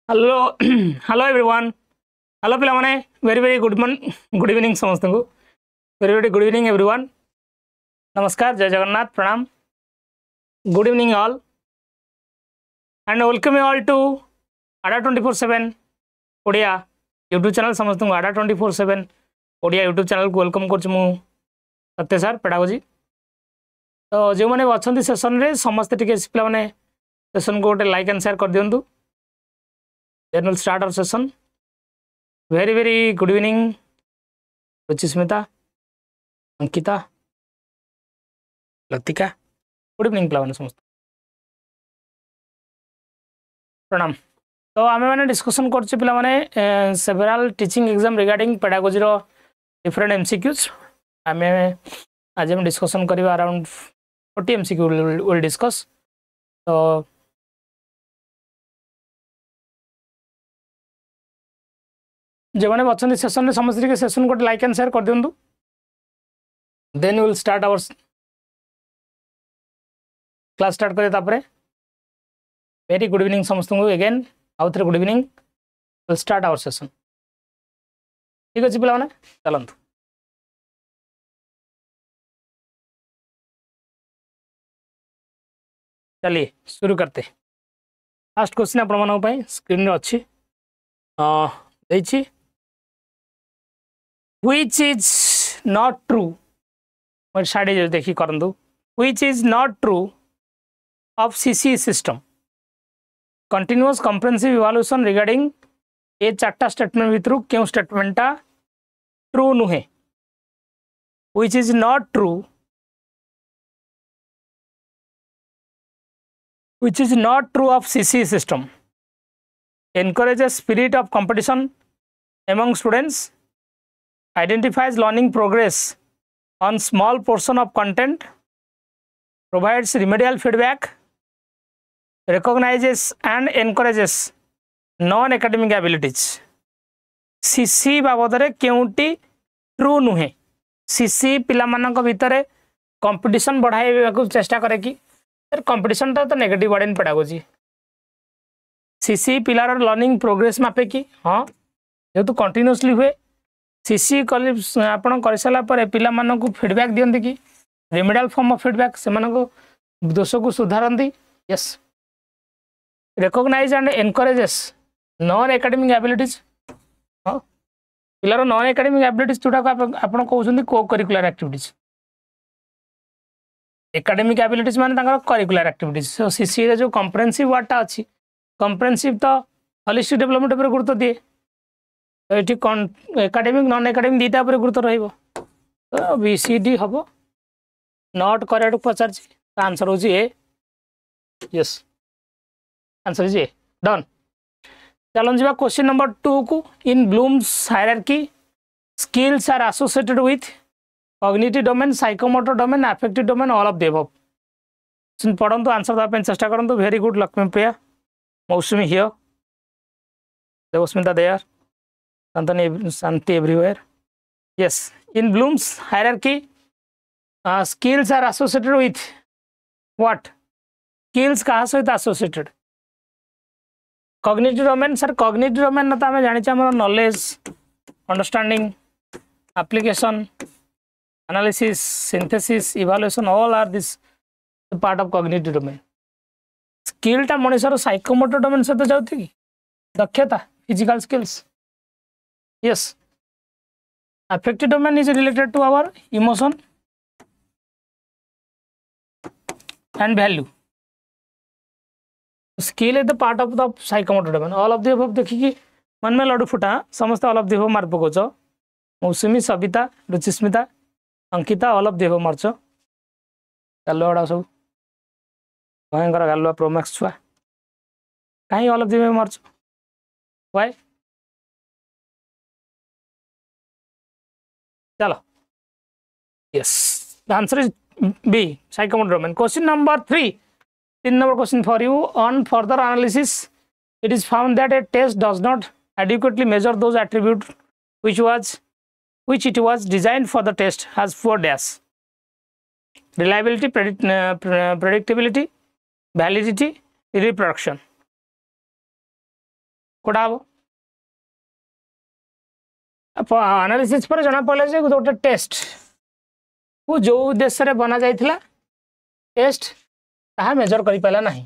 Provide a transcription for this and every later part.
Hello hello everyone hello पिला माने very good evening समस्त को वेरी गुड इवनिंग एवरीवन नमस्कार जय जगन्नाथ प्रणाम good evening all and welcome you all to Aada 24/7 Odia YouTube channel समस्त को आडा 24/7 ओडिया यूट्यूब चैनल को वेलकम कर सत्य सर पेडागोजी तो जो मैंने अच्छा सेसन रे समस्त टिके पिला माने सेसन को गोटे लाइक एंड शेयर कर दिंतु then we'll start our session very good evening Ruchismita Ankita Latika good evening plan समस्त प्रणाम तो आम मैंने डिस्कसन कर पिला माने several teaching exam regarding pedagogy रो डिफरेंट एमसीक्यूज आम आज हम डिस्कसन करबा अराउंड 40 एमसीक्यू विल डिस्कस तो जो मैंने अच्छा सेसन में समस्त के सेसन को लाइक एंड शेयर कर दिंतु then will start our class start करे वेरी गुड इवनिंग समस्त को अगेन आउ थे good evening will start our session ठीक अच्छे पे चलतु चलिए शुरू करते फास्ट क्वेश्चन आपण स्क्रीन रे अच्छी which is not true मैं साड़ी जो देखी करंतु which is not true of CC system continuous comprehensive evaluation regarding A चार्टा statement भितर क्यों स्टेटमेंटा ट्रू नुहे which is not true of CC system encourages spirit of competition among students identifies learning progress on small portion of content, provides remedial feedback, recognizes and encourages non-academic abilities. CC बाबदरे केउटी true नुहे CC पिला मानक भितरे competition बढ़ाइबा को चेष्टा करे कि कंपटीशन तो negative word in pedagogy CC पिलार लर्निंग प्रोग्रेस मापे कि हाँ जेहेतु कंटिन्यूअसली हुए सीसी आपन कर सारा पर पिला मानक फीडबैक दियंती कि रेमेडियल फॉर्म ऑफ फीडबैक से दोष को सुधारती yes recognise and encourages non academic abilities हाँ पिलार नॉन एकेडमिक एबिलिटीज जोटा आपन कहउछंती co curricular activities academic abilities माने करिकुलर एक्टिविटीज सो सीसी रे जो कॉम्प्रिहेंसिव वर्डटा अछि कॉम्प्रिहेंसिव तो होलिस्टिक डेवलपमेंट पर गुरुत्व दिए तो ये एकाडेमिक नॉन एकाडेमिक दीटा पर गुरुत्व रहिबो तो बीसीडी हम नॉट करेक्ट पचार आंसर हो yes answer is A done चलो जी क्वेश्चन नंबर 2 को in Bloom's hierarchy skills are associated with cognitive domain psychomotor domain affective domain all of the above पढ़ंतु आंसर देबा चेष्टा करंतु very good Lakshmi Priya Mousumi here Debasmita there Shanti everywhere. Yes, in Bloom's hierarchy, skills are associated with what? Skills कहाँ सहित associated? Cognitive domain, sir. Cognitive domain ना तो हमें जाने चाहिए हमारा knowledge, understanding, application, analysis, synthesis, evaluation, all are this part of cognitive domain. Skill टा मनुष्य रो psychomotor domain से तो जाती है दक्षता, physical skills. Yes, affective domain is related to our emotion and value. Skill is the part of the psychomotor domain. All of the above देखिए मन में लड्डू फुटा समस्त all of the above mark पकोच Mousumi Sabita Ruchismita Ankita all of the above mark गालुआ सब भयंकर गालुआ Pro Max छुआ कहीं all of the above मार्च why चलो yes the answer is B psychomotor domain question number 3 3 number question for you on further analysis it is found that a test does not adequately measure those attributes which it was designed for the test has 4 dash reliability predictability validity reproduction कोड़ा हम analysis पर जना पड़े जे गोटे test को जो उद्देश्य रे बना जाइथिला टेस्ट ताहा मेजर करि पाला नाही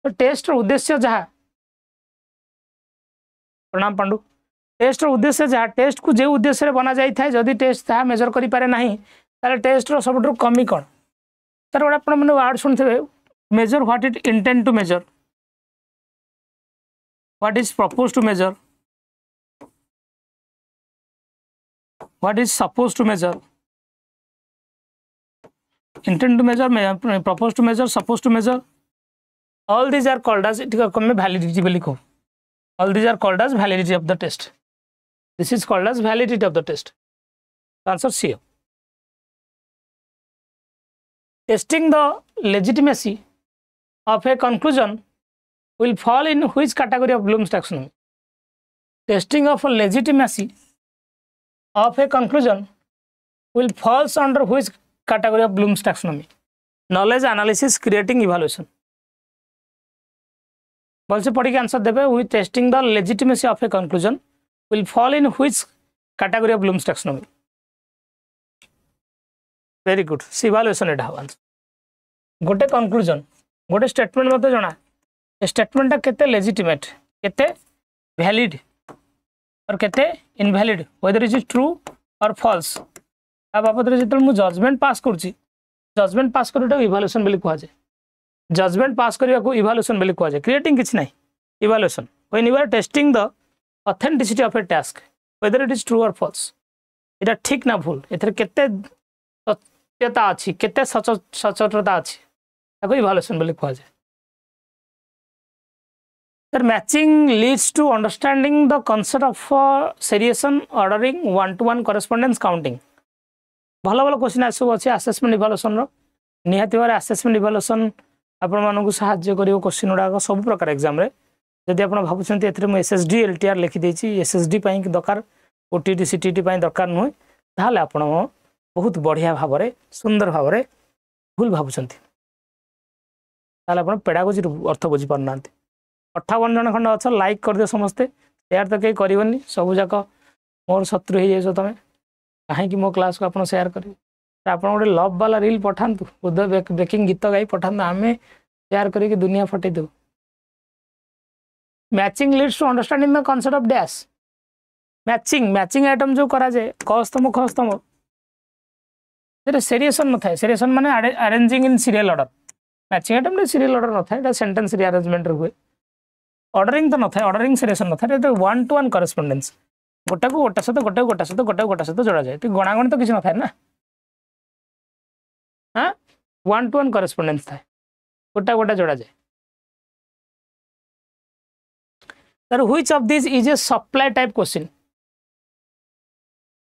तो टेस्ट रो उद्देश्य जहा प्रणाम पांडु टेस्ट रो उद्देश्य जहा टेस्ट को जे उद्देश्य रे बना जाई थाए जदि टेस्ट ताहा मेजर करि पारे नाही ताले टेस्ट रो सबटु कमी कोन तर गोटे आपण माने वर्ड सुनथिबे measure what it intend to measure what is propose to measure what is suppose to measure intend to measure propose to measure suppose to measure all these are called as validity बोली को all these are called as validity of the test this is called as validity of the test answer C testing the legitimacy of a conclusion will fall in which category of Bloom's taxonomy testing of a legitimacy of a conclusion will falls under which category of Bloom's taxonomy knowledge analysis creating evaluation बोलसे पढ़ी के answer देबे with testing the legitimacy of a conclusion will fall in which category of Bloom's taxonomy very good evaluation Etah answer गोटे conclusion गोटे statement मते जणा ए statement ता केते legitimate केते valid और केते invalid whether it is true or false आ बाबत रे जेतल मु जजमेंट पास करछि जजमेंट पास करटा इवैल्यूएशन बोली कहै छै जजमेंट पास करिया को इवैल्यूएशन बोली कहै छै क्रिएटिंग किछ नै evaluation when you are testing the authenticity of a task whether it is true or false एटा ठीक ना भूल एथरे केते सत्यता अछि केते सचोटता अछि ताको इवैल्यूएशन बोली कहै छै sir matching leads to understanding the concept of seriation ordering one to one correspondence counting भलो भलो क्वेश्चन आसो अछि असेसमेंट इवैल्यूएशन रो निहाती बारे असेसमेंट इवैल्यूएशन आपण मानन को सहाय्य करियो क्वेश्चन उडा सब प्रकार एग्जाम रे जदि आपण भाबुछन्ती एथरे म एसएसडी एलटीआर लिखि देछि एसएसडी पई दरकार ओटीटी सीटीटी पई दरकार न होय ताले आपण बहुत बढ़िया भाबरे सुंदर भाबरे भूल भाबुछन्ती ताले आपण पेडागोजी अर्थ बुझी परनांती 58 जन खंड अच्छा लाइक कर दियो समस्ते शेयर तो कई करबनी सब जाक मोर शत्रु हे जेसो तमे काहे कि मो क्लास को आपण शेयर करी आपण गोटे लव वाला रील पठांतु बुद्ध ब्रेकिंग गीत गाई पठांतु आमे शेयर करी कि दुनिया फटे दो matching leads to understanding the concept of dash matching item जो करा जाए कस्तम तेरे सेरिएशन न थाए सेरिएशन माने arranging in serial order matching item रे सीरियल ऑर्डर न थाए एटा सेंटेंस रीअरेंजमेंट रे हुए ऑर्डरिंग तो न थाए ऑर्डरिंग सेरिएशन न थाए एटा वन टू वन करेस्पोंडेंस गोटा को गोटा सहित गोटा सहित जोड़ा जाए तो गणागण तो किसी न थाए ना हाँ वन टू वन करेस्पोंडेंस थाए गोटा गोटा जोड़ा जाए तर which of this is a supply type question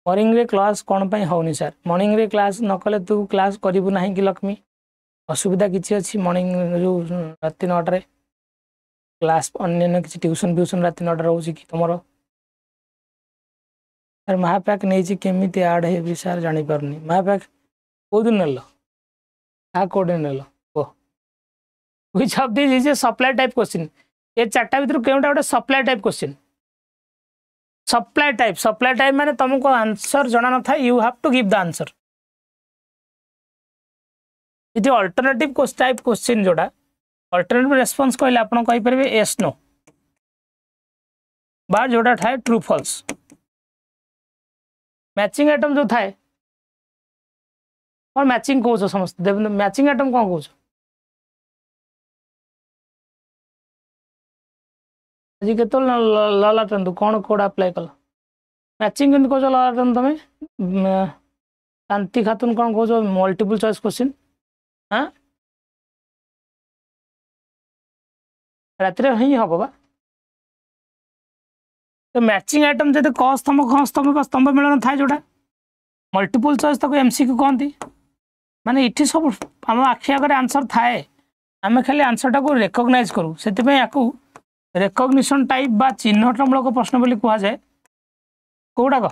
morning रे क्लास कोन पई होनी सर मॉर्निंग रे क्लास न कले तू क्लास करिबु नाही कि लक्ष्मी असुविधा किछि अछि मॉर्निंग जो राति 9 रे क्लास अन्य किछि ट्यूशन राति 9 रे होछि कि तमरो सर महापैक नहीं छी केमिति ऐड हे भी सर जानि परनी महापैक को दिन नेलो आ कोड नेलो ओ which of this is a supply type question ये चारटा भीतर केउटा गोटे supply type question supply type माने तुमको आंसर जाना न था you have to give the answer इति अल्टरनेटिव टाइप क्वेश्चन जोड़ा अल्टरनेटिव रेस्पॉन्स कहले आपण कहि परबे यस नो बा जोड़ा थाए ट्रू फॉल्स मैचिंग आइटम जो थाए और मैचिंग कहू समस्त मैचिंग आइटम कौन कहू आज के ललाटन कौन कोड अप्लाई कल मैचिंग केमती कह ललाटन तुम शांति खातून कौन कह मल्टीपल चॉइस क्वेश्चन हाँ रात ही हम बा तो मैचिंग आइटम जब क स्तंभ मिलन था जोड़ा मल्टीपल चॉइस तक एमसीक्यू कहती माने इठी सब आम आखि आगे आंसर थाए आम खाली आंसरटा को रेकग्नाइज करूँ से रेकग्निशन टाइप बा चिन्हटमूलक प्रश्न बोली कह जाए कौटाक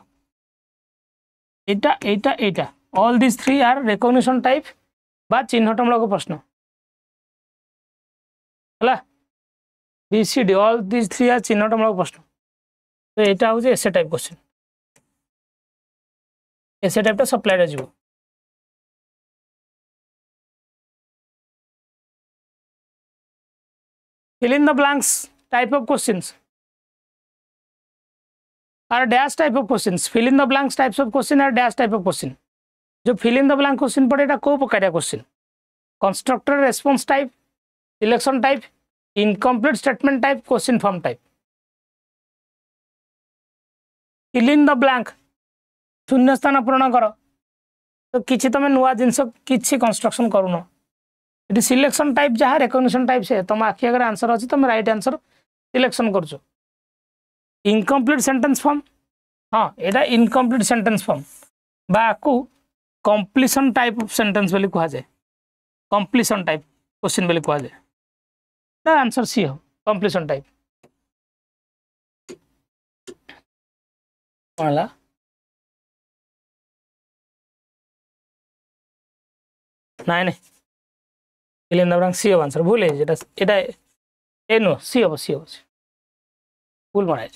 एटा all this three are recognition type बा चिन्हटमूलक प्रश्न है B C D all this three are चिन्हटमूलक प्रश्न तो यहाँ हूँ essay type question essay type supplied जीव fill in the blanks type of questions are dash type of questions fill in the blanks types of question are dash type of question जो fill in the blank question पड़े एटा को प्रकार question constructor response type selection type incomplete statement type question form type fill in the blank शून्य स्थान पूर्ण कर तो किछि तमे नुवा जिंस किछि कंस्ट्रक्शन करूनो इट सिलेक्शन टाइप जहाँ रेकग्निशन टाइप से तुम आखि अगर आंसर अच्छी तुम राइट आंसर सिलेक्शन कर इनकम्प्लीट सेंटेंस फॉर्म हाँ यहाँ incomplete sentence form Baku completion type of sentence बोली कह जाए कंप्लीशन टाइप क्वेश्चन बोली कह जाए आंसर सी हो कंप्लीशन टाइप कौन नहीं नहीं fill in the blank सी हो आंसर भूल है एटा ए नो सी हो भूल मारा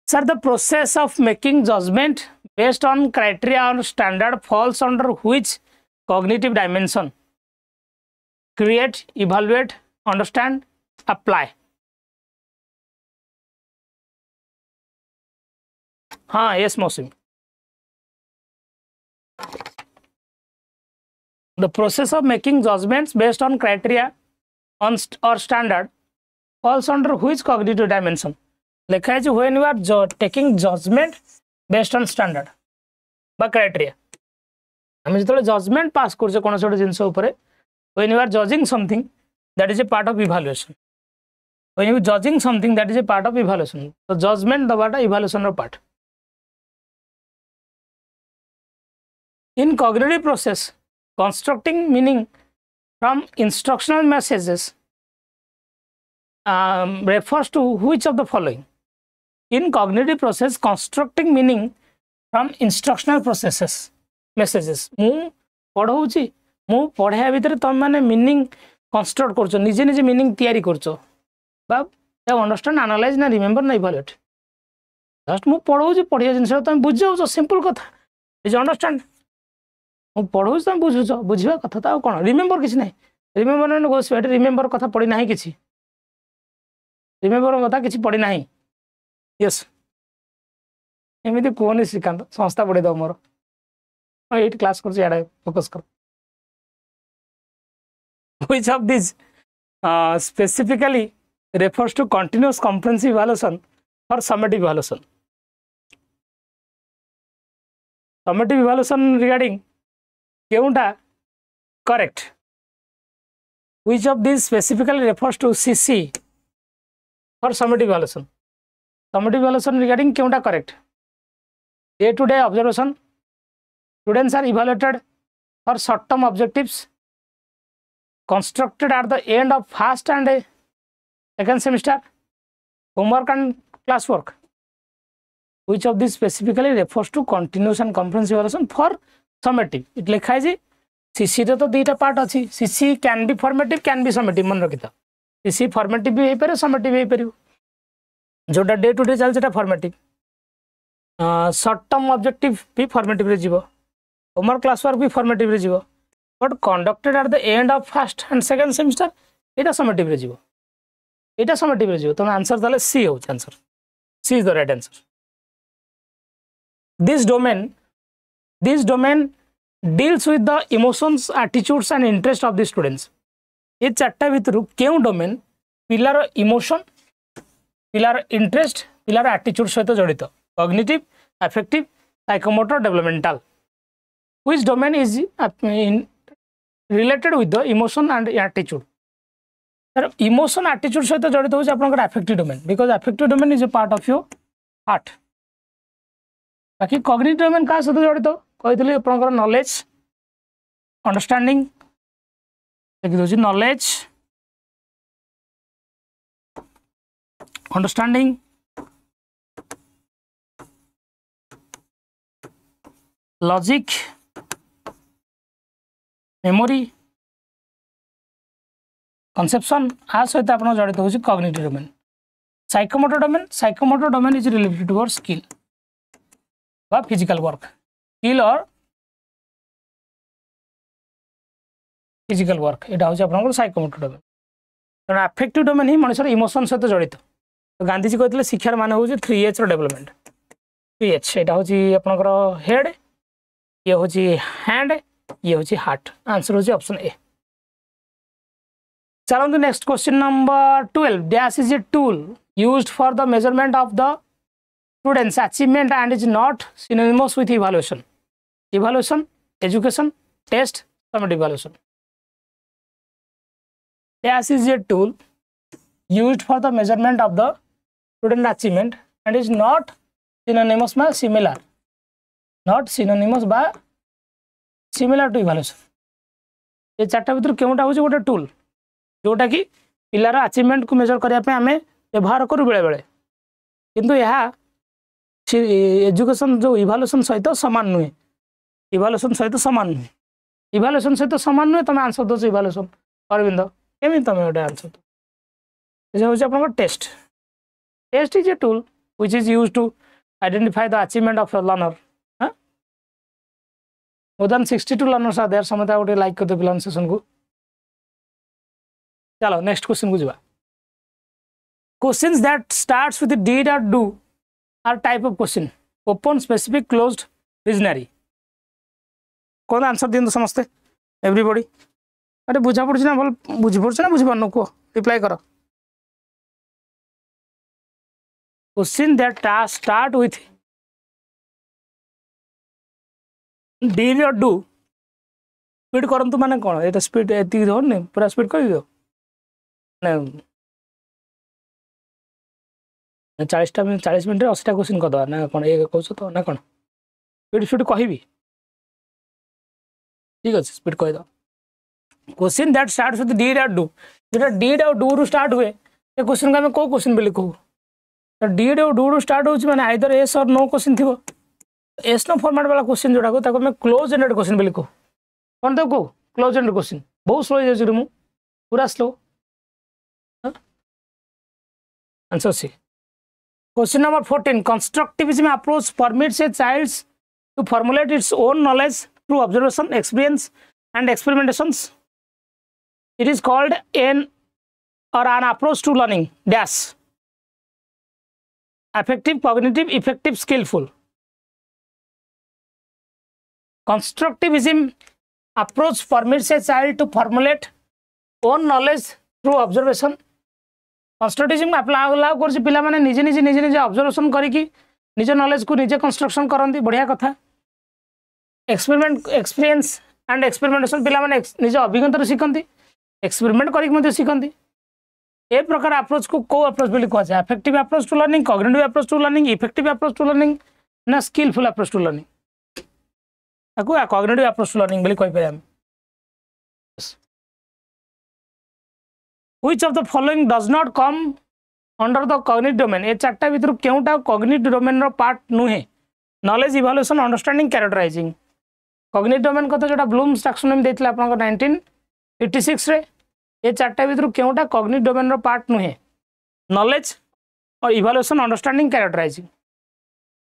Sir, the process of making judgment based on criteria or standard falls under which cognitive dimension? Create, evaluate, understand, apply. हाँ yes मौसमी The process of making judgments based on criteria or standard falls under which cognitive dimension? लिखा है when you are taking judgment based on standard बा criteria हम जो judgment pass करछे कोन सोटे जिंस ऊपर when you are judging something that is a part of evaluation when you judging something that is a part of evaluation so judgment दबाटा evaluation row part in cognitive process constructing meaning from instructional messages refers to which of the following in cognitive process constructing meaning from instructional processes messages मु पढ़ौची मु पढ़ाया भीतर तुम माने meaning construct करछो निजे निजे meaning तैयारी करछो बा अंडरस्टैंड एनालाइज ना रिमेंबर ना इवैल्यूएट जस्ट मु पढ़ौची पढ़िया जिंस तुम बुझाउछो सिंपल कथा इज अंडरस्टैंड मु पढ़ौची तुम बुझुछो बुझिबा कथा ता कोन रिमेंबर किछ नै रिमेंबर न गोस बेट रिमेंबर कथा पढ़ी नाही किछ रिमेंबर कथा किछ पढ़ी नाही यस एमिति कोन श्रीकांत संस्था पढ़े दो मोर 8 क्लास कर याडा फोकस कर which of these specifically refers to continuous comprehensive evaluation or summative evaluation regarding केउंटा correct which of these specifically refers to CC or summative evaluation regarding केउंटा correct day to day observation students are evaluated for short term objectives constructed at the end of first and second semester homework and classwork which of these specifically refers to continuous and comprehensive evaluation for summative it लिखा है जी CC रे तो दुईटा part अछि CC can be formative can be summative मन रखिता CC formative भी हे पारे summative भी हे पारे जोटा डे टू डे चल सेटा फॉर्मेटिव शॉर्ट टर्म ऑब्जेक्टिव भी फॉर्मेटिव रे जीवो होमवर्क क्लास वर्क भी फॉर्मेटिव रे जीवो but conducted at the end of first and second semester एटा समेटिव रे जीवो तुम आंसर दले सी हो answer C is the right answer this domain deals with the emotions attitudes and interest of the students ये चारटा भितर केउ डोमेन पिलार इमोशन पिलार इंटरेस्ट पिलार एटीट्यूड सहित जड़ित cognitive affective psychomotor developmental which domain is related with the emotion and attitude sir emotion attitude सहित जड़ित होछि आपनकर affective domain because affective domain is a part of your heart बाकी कॉग्निटिव डोमेन का सहित जड़ित कहितली आपनकर नॉलेज अंडरस्टैंडिंग देखि दोछि knowledge understanding logic memory conception आ सहित आपण जड़ित होछि cognitive domain psychomotor domain is related to skill or physical work एटा होछि आपण psychomotor domain कारण affective domain ही मनुष्य इमोशन सहित जड़ित तो गांधी जी कहते शिक्षार मान होछि 3H रो डेवलपमेंट 3H एटा होछि आपनकर हेड ये होछि हैंड ये होछि हार्ट आंसर होछि ऑप्शन ए चलो next question number 12 dash is a tool used for the measurement of the students achievement and is not synonymous with evaluation education test summative evaluation dash is a tool used for the measurement of the student achievement and is not synonymous by similar to evaluation ये चारटा भीतर केउटा होछि गोटे tool जोटा कि पिलार achievement को major करिया पे हमें व्यवहार करू बेले बेले किंतु यह एजुकेशन जो इवाल्युएशन सहित समान नुहे इवाल्युएशन सहित समान नुहे तुम आंसर दो इवाल्युएशन अरविंद केमी तुम गोटे आंसर ये हूँ आप test is a tool which is used to identify the achievement of learner more than 62 learners are there समता गोटे लाइक कर दो पिलान सेशन को चलो नेक्स्ट क्वेश्चन को जीवा Questions that starts with did or do are type of question. Open, specific, closed, visionary. कौन आंसर दिन समझते एवरीबॉडी अरे बुझा पड़छ ना बोल बुझी पड़छ ना बुझी पानो को रिप्लाई करो question that start with did or do speed करंतु माने कोन एटा स्पीड एति हो ने पूरा स्पीड कर दियो ना 40 मिनट 80 क्वेश्चन कर दवा ना कौन एक कहछ तो ना कौन स्पीड कहबी ठीक अच्छे स्पीड कह दो question that starts with did और डू जो डीड और डू रु स्टार्ट हुए ये क्वेश्चन को आम कौ क्वेश्चन बोली कहू तो डीड और डू रु स्टार्ट होछि माने आइदर एस और नो क्वेश्चन थी एस नो फॉर्मेट वाला क्वेश्चन जोड़ा को आम क्लोज एंडेड क्वेश्चन बोली कहू कौन तो कहू क्लोज एंडेड क्वेश्चन बहुत स्लो हो जाए पूरा slow answer C Question number 14. Constructivism approach permits a child to formulate its own knowledge through observation, experience, and experimentations. It is called an approach to learning. Dash. Affective, cognitive, effective, skillful. Constructivism approach permits a child to formulate own knowledge through observation. Constructivism allow कर पिला माने निजे निजे निजे निजे observation करिकी निज knowledge को निजे कंस्ट्रक्शन करंती बढ़िया कथा एक्सपीरियंस एंड एक्सपेरिमेंटेशन पिला माने निज अभिज्ञता शिखंती एक्सपेरिमेंट करिक मध्ये शिखंती ए प्रकार अप्रोच को अप्रोच बोली कहै छै affective approach to learning cognitive approach to learning effective approach to learning ना स्किलफुल अप्रोच टू लर्निंग ताको कॉग्निटिव अप्रोच टू लर्निंग बोली कहि पारे हम Which of the following does not come under the cognitive domain? ये चारटा भीतर केउटा cognitive domain रो पार्ट नुहे knowledge evaluation understanding characterizing cognitive domain कथा जोटा ब्लूम्स टैक्सोनॉमी देथिला आपन 1956 रे ये चारटा भीतर केउटा cognitive domain रो पार्ट नुहे knowledge और evaluation understanding characterizing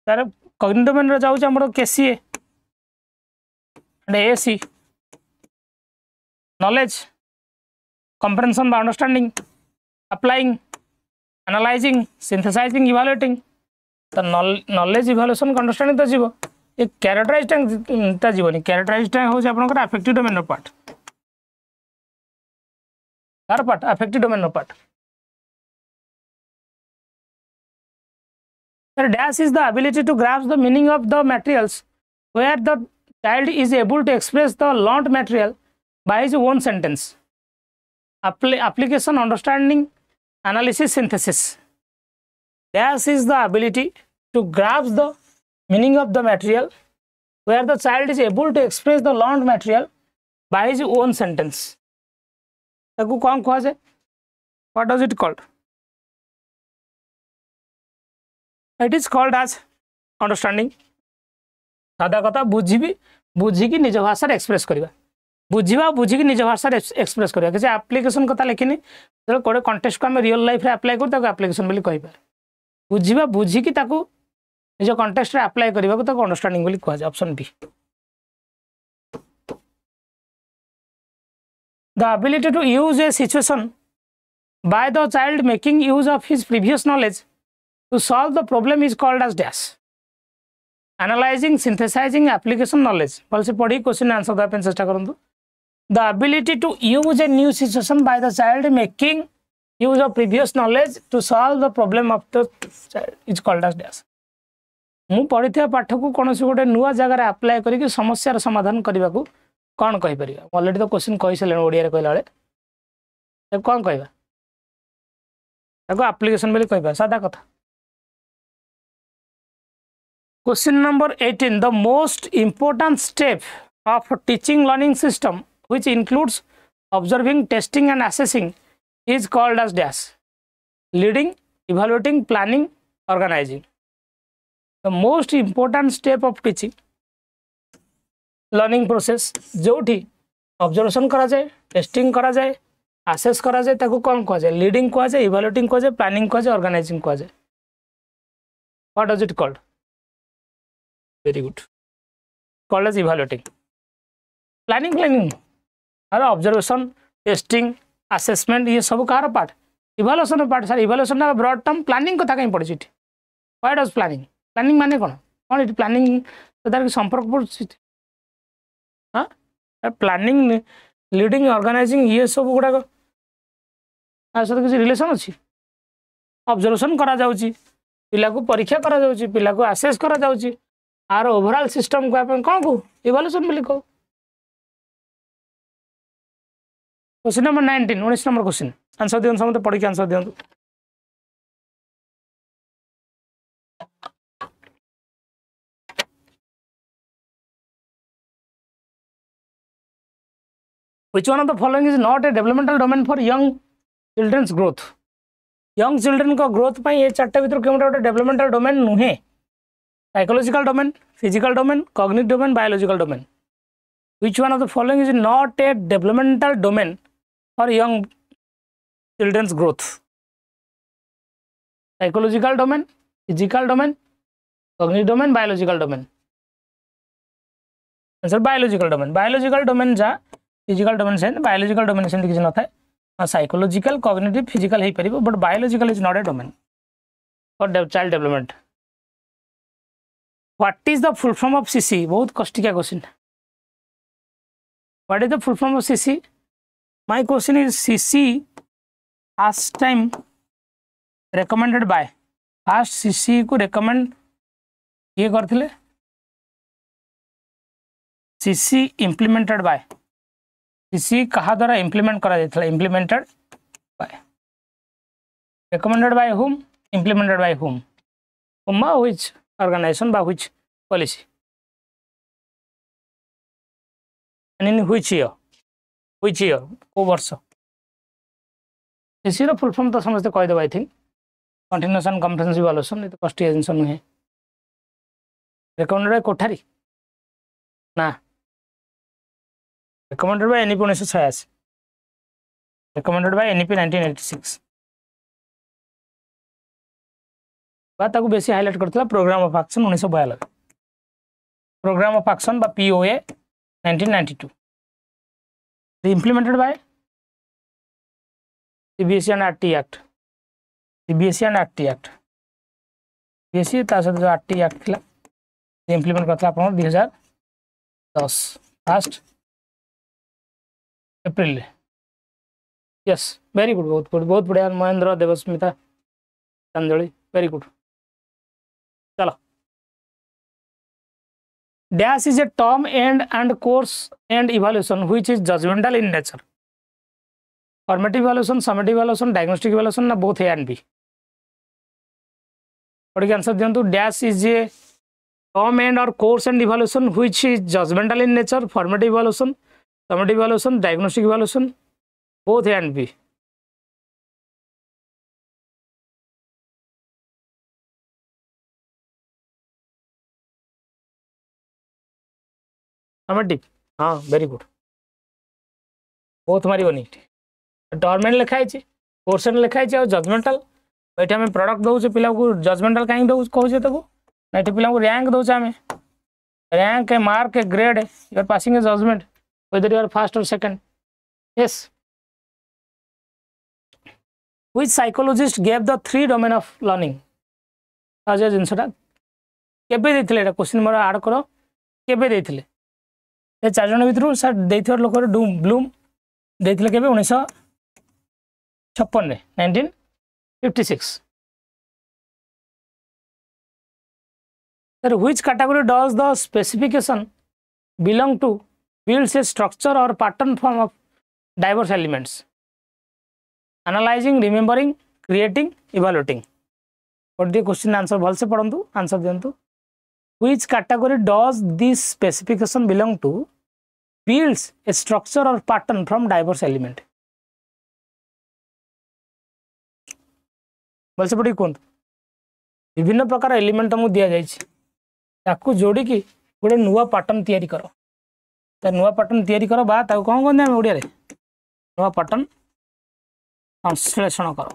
तार cognitive domain रो जाउ हमरो KCA and AC knowledge comprehension by understanding applying analyzing synthesizing evaluating the knowledge evaluation understanding तो जीवो ये characterizing ता जीवनी characterizing हो जे आपनकर affective domain रो पार्ट तार पार्ट affective domain रो part dash is the ability to grasp the meaning of the materials where the child is able to express the learned material by his own sentence application understanding analysis synthesis dash is the ability to grasp the meaning of the material where the child is able to express the learned material by his own sentence ताकू कौन कहा जाए what does it called it is called as understanding सादा कथा बुझी की निज भाषा एक्सप्रेस करवा बुझा बुझिक निज भाषा एक्सप्रेस करा किसी एप्लिकेशन कथा लिखिनी जो कोड़े कंटेस्ट को आम रियल लाइफ रे अप्लाई कर एप्लिकेशन बोली कहीपर बुझा बुझिकी निज कंटेस्ट रे अप्लाई करने को अंडरस्टैंडिंग बोली कहुए option B the ability to use a situation by the child making use of his previous knowledge to solve the problem is called as dash analyzing synthesizing application knowledge भलसे पढ़ी question answer देवा पे चेष्टा करंतु the ability to use a new situation by the child making use of previous knowledge to solve the problem of the child is called as dash मु पढ़िथिया पाठ को कोनोसी गोटे नुवा जगह रे अप्लाई करिक समस्या समाधान करबा को कोन कहि परिबा ऑलरेडी तो क्वेश्चन कहि सले ओडिया रे कहला बेले कोन कहबा एप्लिकेशन बोली कह सादा कथा question number 18 the most important step of teaching learning system which includes observing testing and assessing is called as dash leading evaluating planning organising the most important step of teaching learning process जोठी observation करा जाए testing करा जाए access करा जाए ताको कौन कह जाए लीडिंग कह जाए इवैल्यूएटिंग कह जाए प्लानिंग कह जाए ऑर्गेनाइजिंग कह जाए what does it called very good called as evaluating planning अरे ऑब्जर्वेशन टेस्टिंग असेसमेंट ये सब कार part evaluation part sir evaluation ना ब्रॉड टर्म प्लानिंग कथा कहीं पड़ी व्हाट डज प्लानिंग माने कौन ये प्लानिंग तार संपर्क पड़ुछि हाँ प्लानिंग लीडिंग ऑर्गेनाइजिंग ये सब गुड़ाक सहित किसी रिलेशन अच्छी ऑब्जर्वेशन करा जाउची पिला को परीक्षा करा जाउची पिला को असेस करा जाउची आर ओवरऑल सिस्टम को अपन कौन को इवैल्यूएशन बोली को question number 19 19 number question answer दियन समते पढ़ी के आंसर दियन Which one of the following is not a developmental domain for young children's growth? Young children को growth पाई ये चार्टे भीतर क्यों उठा developmental domain नुहे psychological domain, physical domain, cognitive domain, biological domain. Which one of the following is not a developmental domain for young children's growth? Psychological domain, physical domain, cognitive domain, biological domain. Answer biological domain. Biological domain जा physical domain से biological domain से किसी न था psychological cognitive physical हो पार but biological is not a domain for child development what is the full form of CC बहुत कष्टिका question what is the full form of CC my question is CC first time recommended by first CC को recommend ये करथिले CC implemented bye CC कहा द्वारा implement करा जायथला implemented by recommended by whom implemented by whom which organization by which policy and in which year को वर्ष CC रो full form तो समझते कह देबा I think continuous and comprehensive evaluation ये तो कष्ट एजेंसी नुहे recommended by कोठारी ना recommended by NEP 1986 recommended by NEP 1986 बात को बेसी हाईलाइट करथला programme of action 1992 programme of action बा POA 1992 implemented by CBSE and RT Act CBSE and RT Act CBSE ता सहित जो RT Act थिला इंप्लीमेंट करथला अपन 2010 first April yes very good बहुत बढ़िया महेंद्र देवस्मिता अंजलि वेरी गुड चलो dash is a term end course end evaluation which is judgemental in nature formative evaluation summative evaluation diagnostic evaluation ना बोथ ए एंड बी और के answer दियंतु dash is a term end और course end evaluation which is judgemental in nature formative evaluation summative evaluation diagnostic evaluation both A and B summative हाँ very good both मारनी terminate लिखाई portion लिखाई जजमेंटाल ये आम प्रडक्ट दौचे पिला को जजमेंटाल कहीं दौ कहे तक ना ये पिला रैंक दौचे आम rank mark grade you are passing a judgement whether you are first or second. Yes. Which psychologist gave the 3 domain of learning? आज जिनसटा केबे देथिले एटा क्वेश्चन मोर ऐड करो केबे देथिले ए चार जन भितर सर देथिवर लोक ब्लूम देथिले केबे 1956 रे 1956. Sir, which category does the specification belong to? Builds a structure or pattern form of diverse elements. Analyzing, remembering, creating, evaluating. What the question answer भल से पढ़ंतु answer दियंतु. Which category does this specification belong to? Builds a structure or pattern from diverse element. भल से पढ़ी कोन विभिन्न प्रकार element तुमको दिया जाइछि ताकू जोड़ी की गोटे नुवा पैटर्न तैयारी करो तो नुआ पैटर्न तैयारी करो बा ताकू कौन कहते हैं ओडिया रे नुआ पैटर्न संश्लेषण करो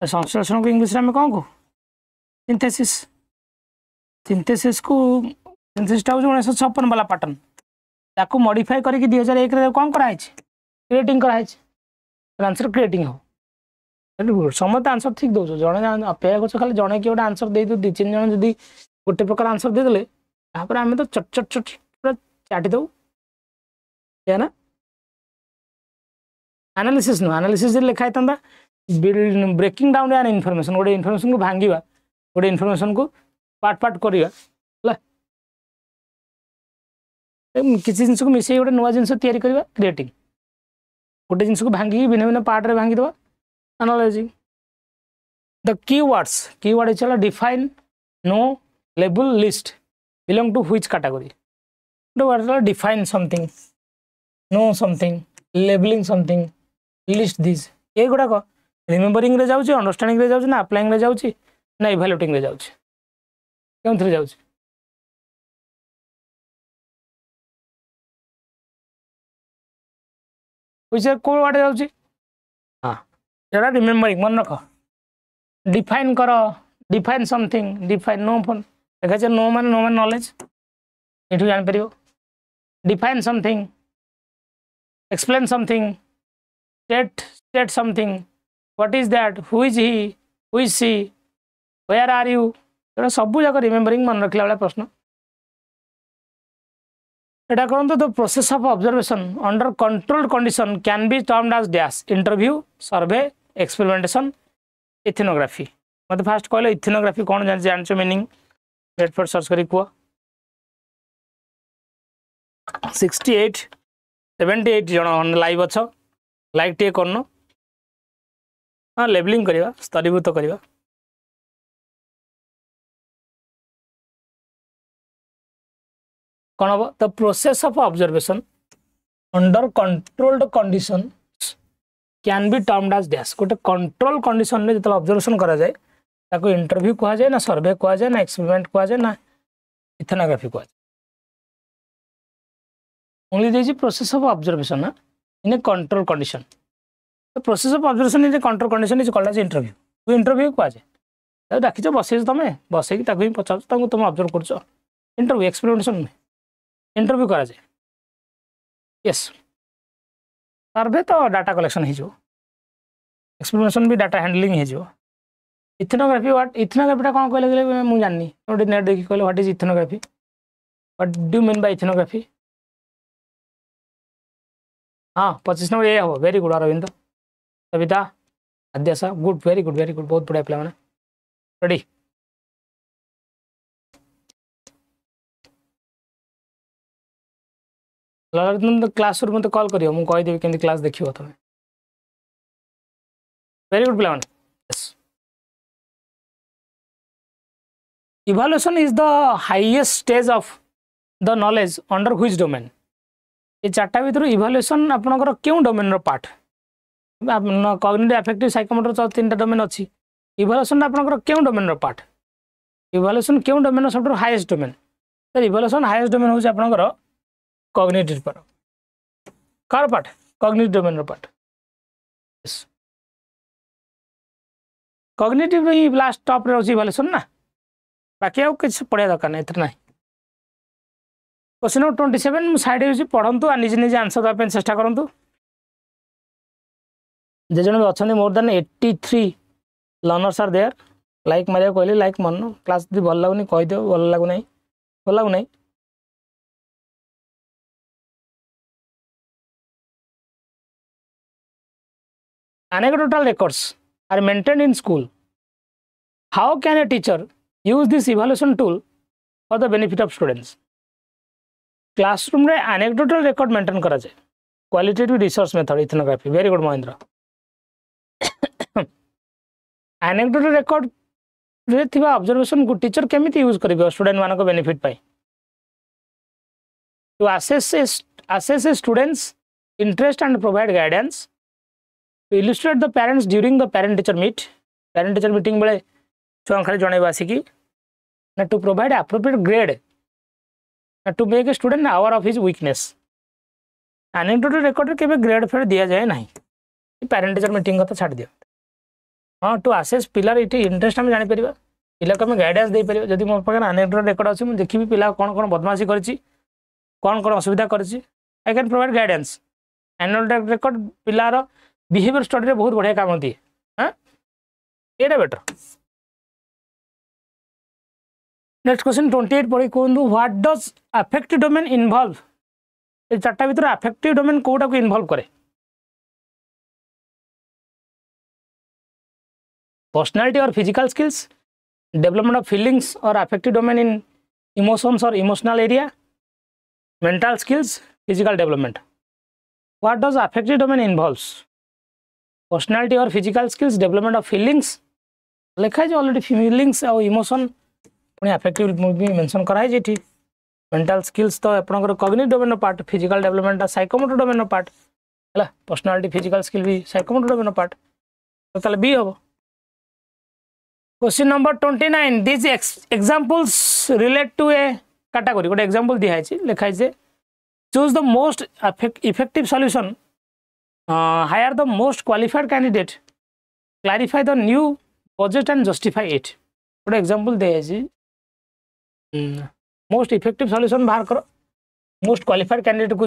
तो संश्लेषण को इंग्लिश में कौन को सिंथेसिस सिंथेसिस को सिंथेसिस हूँ 1956 वाला पैटर्न ताकू मॉडिफाई करके 2001 रे कौन कराई क्रिएटिंग कराई आंसर क्रिएटिंग हो समस्त आंसर ठीक दौच जड़े अपेक्षा कर खाली जड़े कि गोटे आंसर दे 2-3 जन जब गोटे प्रकार आंसर देदेले आम तो चट चट चट पूरा चाटी दऊ है ना एनालिसिस नु एनालिसिस लिखाई था ब्रेकिंग डाउन यार इनफॉरमेशन गोटे इनफॉरमेशन को भांगा गोटे इनफॉरमेशन को पार्ट पार्ट करवा किसी जिन को मिसई गोटे नुआ जिन तैयारी करवा क्रिएटिंग गोटे जिन को भांगी भिन्न भिन्न पार्ट रे भांगी दवा एनालाइजिंग द कीवर्ड चला define know label list belong to which category define something know something labelling something list this ये गुड़ाक रिमेम्बरिंग रे जाउची अंडरस्टैंडिंग रे जाउची ना अप्लाइंग रे जाउची ना इवैल्यूएटिंग रे जाउची केउन थरे जाउची व्हिच को वाडे जाउची हां एड़ा रिमेम्बरिंग मन रख डिफाइन करो डिफाइन समथिंग डिफाइन नो फोन देखा नो मान नॉलेज ये जान परियो define something explain something state something what is that who is he who is she where are you एटा सब जाक रिमेम्बरिंग मन रखला वाला प्रश्न एटा करंतु the process of observation under controlled condition can be termed as dash interview survey experimentation ethnography मत फास्ट कहले इथेनोग्राफी कोन जानछ मीनिंग नेट पर सर्च करी को 68 78 जन लाइव अच्छ लाइक टे करनो हाँ लेबलिंग करवा स्तरीभूत करवा कौन हम the process of observation under controlled condition can be termed as dash गोटे कंट्रोल कंडीशन में जो ऑब्जर्वेशन करा जाए ताको इंटरव्यू कहा जाए ना सर्वे कहा जाए ना एक्सपेरिमेंट कहा जाए ना इथेनोग्राफी कहा जाए only this process of observation in a control condition the process of observation in a control condition is called as interview तू इंटरव्यू कहा जाए डाकिच बसई तुम बसई ही पचार तुम ऑब्जर्व कर इंटरव्यू एक्सपेरिमेंटेशन में इंटरव्यू करा जाए यस सर्वे तो डाटा कलेक्शन हो एक्सपेरिमेंटेशन भी डाटा हैंडलिंग हो इथेनोग्राफी इथेनोग्राफी कौन कहले मुझे जाननी गोटे नेट देखिए कहले what is ethnography what do mean by ethnography हाँ 25 नंबर ये हम very good Arvind Savita Adyasha good very good बहुत बढ़िया पिला मैंने रेडी तुम तो क्लास रूम मत कॉल करियो मु कहीदेवी केमती क्लास देखियो तुम वेरी गुड पिला मैंने yes evaluation is the highest stage of the knowledge under which domain ये चार्टा भर इवैल्यूएशन आपनकर क्यों डोमेन रो पार्ट कॉग्निटिव अफेक्टिव साइकोमोटर 3टा डोमेन अच्छी इवैल्यूएशन आपनकर क्यों डोमेन रो पार्ट इवैल्यूएशन क्यों डोमेन रो सबटो highest domain sir evaluation highest domain होची आपनकर कॉग्निटिव पर कार पार्ट कॉग्निटिव डोमेन रो पार्ट कॉग्निटिव ही लास्ट टॉप रे होची इवैल्यूएशन ना बाकी आउ किछ पढ़िया दरकार नहीं इतना नहीं क्वेश्चन नंबर 27 साइड होची पढंतु आ निजे निजे आंसर दवा पे चेष्टा करंतु जे जण अछनी more than 83 learners are there like Maria कहले लाइक मन क्लास दी भल लागुनी कहि दियो भल लागु नहीं anecdotal records are maintained in school. How can a teacher use this evaluation tool for the benefit of students? Classroom रे anecdotal record maintain करा जाए qualitative resource method ethnography very good Mahendra. Anecdotal record रे थिबा observation को teacher केमिति use करिवो student मानको benefit pi to assess a students interest and provide guidance to illustrate the parents during the parent teacher meeting बेले छुआ खाली जणैबा आसिकी ना to provide appropriate grade ना to make a student aware of his weakness anecdotal record केबे grade फेर दिया जाए नहीं parent teacher meeting कथा छाड़ दियो हां to assess पिलार इटी इंटरेस्ट हम जानि परिबा पिला को हम गाइडेंस दे परिबा जदी मोर पकन anecdotal record अछि मु देखिबी पिला कोन कोन बदमाशी करछि कोन कोन असुविधा करछि I can provide guidance anecdotal record पिलार बिहेवियर स्टडी रे बहुत बढ़िया काम दिए हां एटा बेटर नेक्स्ट क्वेश्चन 28 पढी कोंदु what does affective domain involve a चारटा भीतर अफेक्टिव डोमेन कोडा को इन्वॉल्व करे पर्सनालिटी और physical skills development of feelings और अफेक्टिव डोमेन इन इमोशंस और emotional area mental skills physical development what does affective domain involves personality और physical skills development of feelings लिखा है ऑलरेडी फीलिंग्स और इमोशन पुणी affective भी mention कराई जेठी मेंटल स्किल्स तो आपनकर cognitive domain part physical development psychomotor domain part है पर्सनालिटी फिजिकल स्किल भी साइकोमोटर डोमेन पार्ट तो ताले बी हो question number 29 this examples relate to a category गोटे एग्जांपल दिया है लिखा है choose the most effective solution hire the most qualified candidate clarify the new budget and justify it गोटे example they most effective solution बाहर करो most qualified candidate को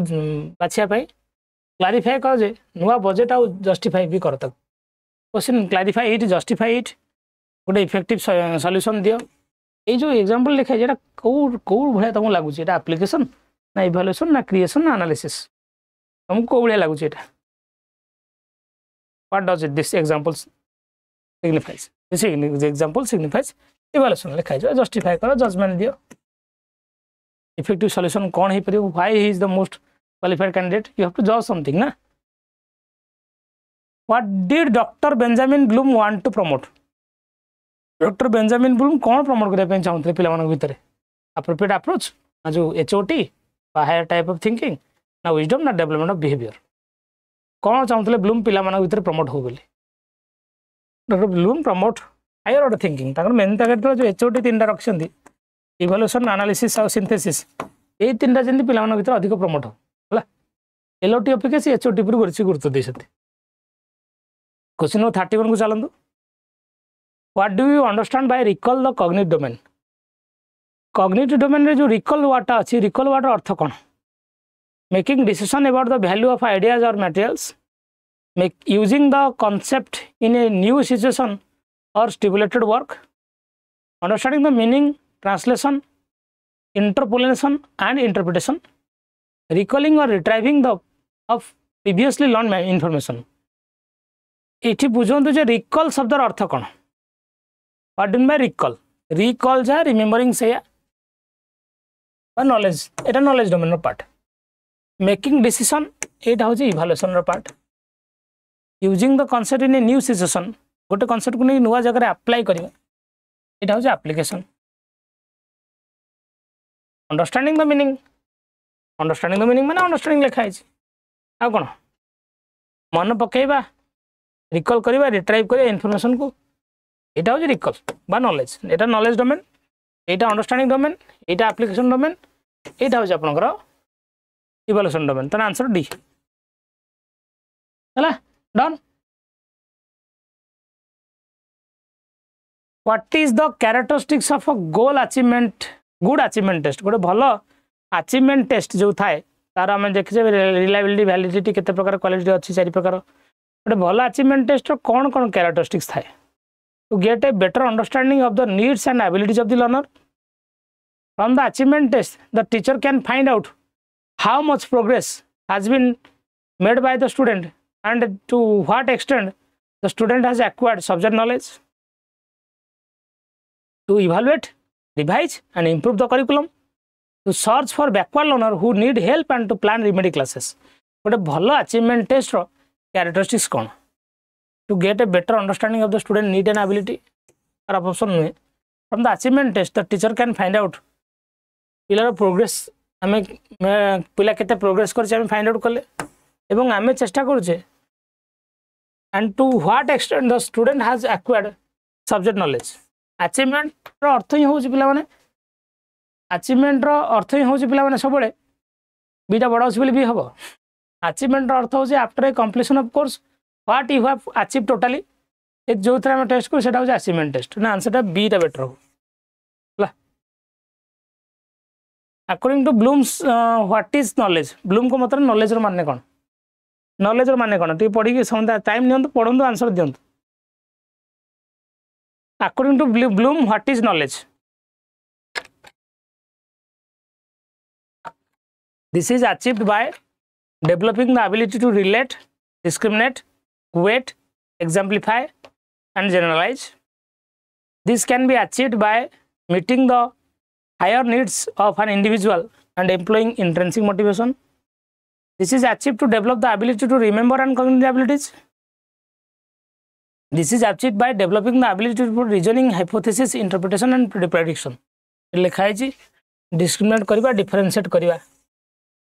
बाछिया पाई clarify कर जे नुआ बजेट आ जस्टिफाई भी कर तक question clarify it justify it गोटे इफेक्टिव सॉल्यूशन दियो ए जो एग्जांपल लिखा जेटा को भले तुम लागु एटा एप्लीकेशन ना इवैल्यूएशन ना क्रिएशन ना एनालिसिस तुमको को भले लागु एटा what does it this example signifies this example signifies evaluation लिखा है justify करो judgment दियो effective solution कौन है परियो why he is the most qualified candidate you have to judge something ना what did Dr. Benjamin Bloom want to promote Dr. Benjamin Bloom कौन promote करे पे चाहते पिला मानक भीतर appropriate approach ना जो HOT higher type of thinking ना wisdom ना development of behavior कौन चाहते ब्लूम पिला मानक भीतर प्रमोट हो बोली doctor Bloom promote higher order thinking ताकर मेन टारगेट जो एचओटी तीनटा रखछंती इवैल्यूएशन एनालिसिस और सिंथेसिस ए तीनटा जंदी पिला मानक भीतर अधिक प्रमोट होला एलओटी अपेक्षा से एचओटी पर गुरुत्व देछथि क्वेश्चन नंबर 31 को चलंदु what do you understand by recall the cognitive domain रे जो रिकॉल वाटा अछि रिकॉल वाटर अर्थ कोन making decision about the value of ideas or materials using the concept in a new situation or stimulated work understanding the meaning translation interpolation and interpretation recalling or retrieving the of previously learned information एठी बुझंतु जे recall शब्द अर्थ कोन what do by recall जा remembering से बा knowledge एटा knowledge domain रो पार्ट मेकिंग डिसीजन एटा हो इवैल्यूएशन रो part using the concept in a new situation गोटे कांसेप्ट को नहीं नुआ जगह अप्लाई करिवा एटा हो एप्लीकेशन अंडरस्टैंडिंग द मीनिंग माने अंडरस्टैंडिंग लिखा है आ कोन मन पकेबा रिकॉल करिवा रिट्राइव करिवा इंफॉर्मेशन को एटा हो रिकॉल बा नॉलेज एटा नॉलेज डोमेन एटा अंडरस्टैंडिंग डोमेन एटा एप्लीकेशन डोमेन एटा हो आपनकर इवैल्यूएशन डोमेन तो आंसर डी है done. What is the characteristics of a goal achievement good achievement test गोटे भल अचीवमेंट टेस्ट जो थाए तार आम देखिए रिलायबिलिटी वैलिडिटी केते प्रकार क्वालिटी अच्छी 4 प्रकार गोटे भल अचीवमेंट टेस्ट कौन कौन कैरेक्टरिस्टिक्स थाए to get a better understanding of the needs and abilities of the learner from the achievement test the teacher can find out how much progress has been made by the student and to what extent the student has acquired subject knowledge to evaluate, revise and improve the curriculum, to search for backward learner who need help and to plan remedy classes. But a bhalo achievement test ro characteristics kon to get a better understanding of the student need and ability or option nuhe from the achievement test the teacher can find out पिलार progress आम पिला केते progress कर find out कले एवं आम चेष्टा करुचे and to what extent the student has acquired subject knowledge. achievement रो अर्थ ही होउची पिला माने achievement रो अर्थ ही होउची पिला माने सबले बीटा बड़ा होउची भी हबो achievement रो अर्थ होउची after a completion of course what you have achieved totally ए जो थरा हम टेस्ट को सेटा होउची achievement test ना आंसर टा बी टा बेटर हो ला according to Bloom's what is knowledge Bloom को मतलब knowledge रो माने कोन नॉलेज माने कौन टी पढ़ी समझ टाइम नि पढ़ु आंसर दिंतु according to Bloom what is knowledge this is achieved by developing the ability to relate discriminate weigh exemplify and generalise this can be achieved by meeting the higher needs of an individual and employing intrinsic motivation This is achieved to develop the ability to remember and cognitive abilities. This is achieved by developing the ability to reasoning, hypothesis, interpretation and prediction. लिखा है discriminate करिबा, differentiate करिबा,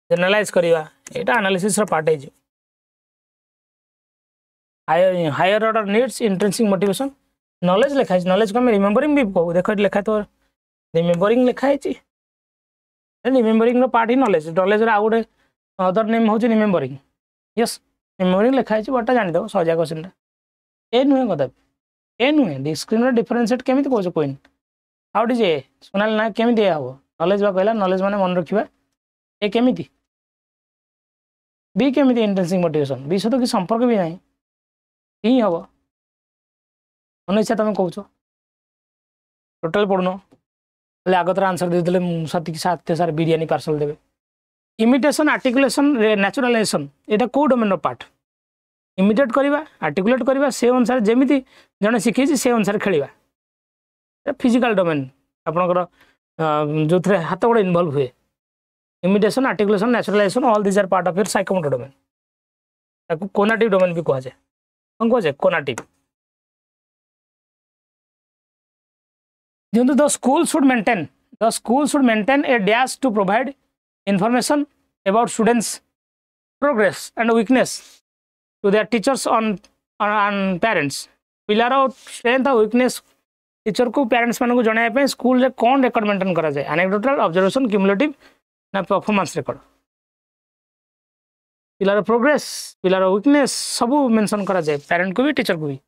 generalize करिबा, एटा analysis रा part है जी. Higher order needs, intrinsic motivation, knowledge लिखा है, knowledge को मैं remembering भी कहूँ, देखो लिखा है तो remembering लिखा है जी. remembering रा part ही knowledge रा आउट अदर नेम हूँ रिमेम्बरिंग यस रिमेम्बरिंग लिखाई बटा जानी दो सजा क्वेश्चन ए नुहे कदा ए नुहे डिस्क्रिमिनेट डिफरेंशिएट केमी कौच question how is a Sonali ना केमी ए हम नॉलेज बा कहला नॉलेज माने मन रखिबा ए केमी बी केमी इंटेंसिव मोटिवेशन बी सहित कि संपर्क भी नहीं ही हम मन इच्छा तुम कौच टोटाल पढ़ुन आगतर आंसर देते साथ्य सार बिरियानी पार्सल देवे इमिटेशन आर्टिकुलेशन नेचुरलाइजेशन एटा को डोमेन पार्ट इमिटेट करवा आर्टिकुलेट करवा से अनुसार जमी जड़े शिखी से अनुसार खेलवा फिजिकल डोमेन आपणकर जो थे हाथ गोड़े इनवल्व हुए imitation articulation naturalisation all these are part of your psychomotor domain ताको कोनाटिव डोमेन भी कहुए कौन कहुए conative the school should maintain a dash to provide information about students progress and weakness to their teachers on parents पिलार strength और weakness teacher को parents मान को जणाया स्कूल रे कौन रेकर्ड मेंटेन करा जाए एनेक्डोटल ऑब्जर्वेशन क्यूमुलेटिव ना परफॉर्मेंस रेकर्ड पिलार प्रोग्रेस पिलार वीकनेस सब मेंशन करा जाए पेरेंट को भी टीचर को भी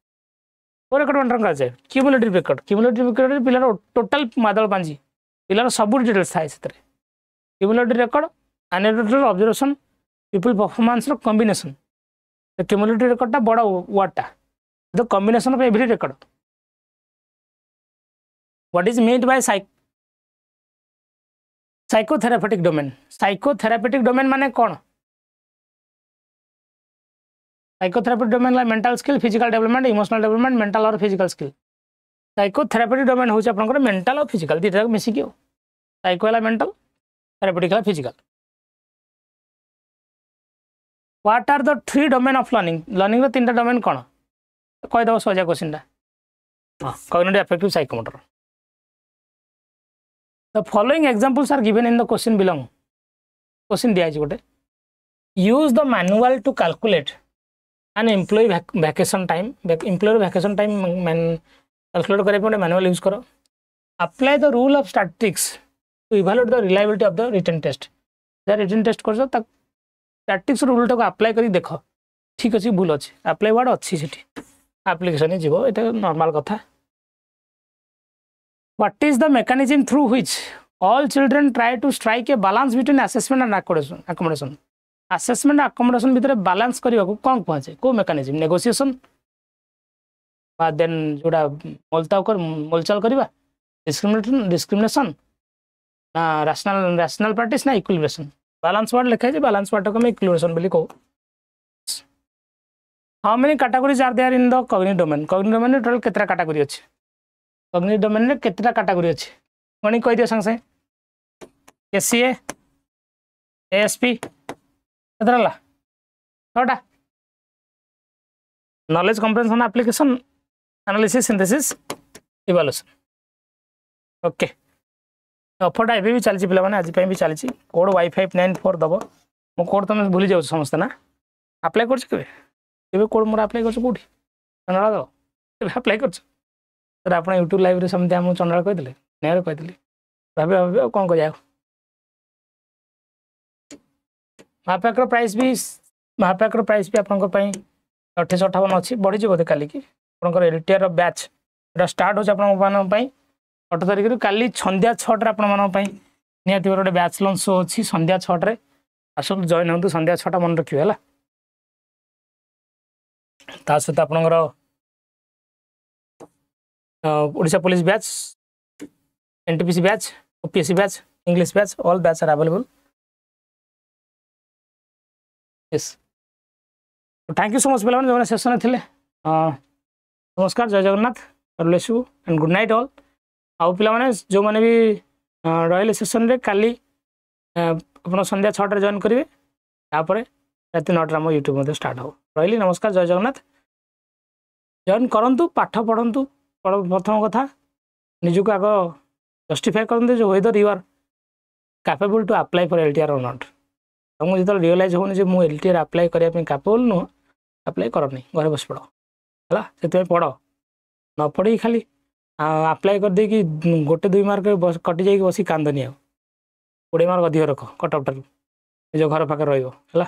वो रेकर्ड मेंटेन करा जाए क्यूमुलेटिव रेकर्ड पिलार टोटल मादल पांजी पिलार सब डिटेल्स थाए से cumulative record anecdotal observation people performance रो कॉम्बिनेशन क्यूमुलेटिव रेकर्ड बड़ वर्डटा the combination of every record what is meant by psychotherapeutic domain माने कौन साइकोथेरापेटिक डोमेन ला mental skill physical development emotional development mental और फिजिकल स्किल साइकोथेरापेटिक डोमेन होचे आपनकर mental और फिजिकल दिटा मिसी के साइको वाला मेंटल थेरापेटिक वाला physical what are the three domain of learning रो तीनटा डोमेन कौन कह दब सजा क्वेश्चन हाँ cognitive affective psychomotor the following examples are given in the question belong question दिया गोटे use the manual to calculate an employ vacation time employer vacation time calculate करने मैनुअल यूज करो apply the rule of statistics to evaluate the reliability of the written test जहाँ written test कर statistics rule टाक apply कर देख ठीक अच्छे भूल अच्छे अप्लाई वर्ड अच्छी से एप्लिकेशन जीव ये नॉर्मल कथा what is the mechanism through which all children try to strike a balance between assessment and accommodation assessment accommodation भितर बैलेंस करने को कौन कहुए को मेकानिज्म नेगोशिएशन देन जोड़ा मोलचाल करवा डिस्क्रिमिनेशन ना रैशनल प्रैक्टिस ना इक्विलिब्रेशन बैलेंस वर्ड लिखा है बैलेंस वर्ड को मैं इक्विलिब्रेशन बोली कहूँ how many categories are there in the cognitive domain total केतरा कैटेगरी अच्छे कॉग्निटिव डोमेन में केतरा कैटेगरी अच्छे गणी कह दियो संगे एसीए एएसपी केतरा ला 6टा knowledge comprehension application analysis synthesis evaluation okay ऑफरटा एबी भी चलची पिला माने आज पे भी चलची कोड y594 दबो मो कोड तुम भूली जाउ समस्त ना अप्लाई करछ केबे कोड मोर अप्लाई करछ कोठी चंडाला दो केबे अप्लाई करछ सर आपण YouTube लाइव रे समते हम चंडाला कह दिले नेर कह दिले भाबे भाबे कोन को जाओ महापैक प्राइस भी आपन पई 2858 अच्छी बढ़ी बोधे काली की आपंकर LTR बैच एटा स्टार्ट हो आपण पई 8 तारिख रु काली संध्या 6 आपण निहाती गोटे बैच लॉन्च शो अच्छी संध्या 6 रे आसन जॉइन होतु संध्या 6 मन रखियो हला ता सहित आपनकर Odisha police batch NTPC batch OPSC batch English batch all batch are available yes thank you so much पिला जो सेशन थे नमस्कार जय Jagannath God bless you and good night all आउ पिला माने जो माने भी रहिले सेशन रे काली अपन संध्या 6 रे जॉइन करिवे तापर राति 9 रे हम YouTube मध्ये स्टार्ट हो रहिले नमस्कार जय जगन्नाथ जॉइन करंतु पाठ पढ़ंतु प्रथम कथा निजको आग जस्टिफाई करंतु जो whether you are capable to apply for LTR or not तुमको जो रियलाइज होनी जे मु LTR अप्लाई करने कैपेबल नुह अप्लाई करनी घर बस पढ़ है से पढ़ न पढ़ी खाली अप्लाई कर दे कि गोटे 2 मार्क कटि जाइए बस कांदनी आ 20 मार्क अधिक रख कट ऑफ जो घर पाखे रहा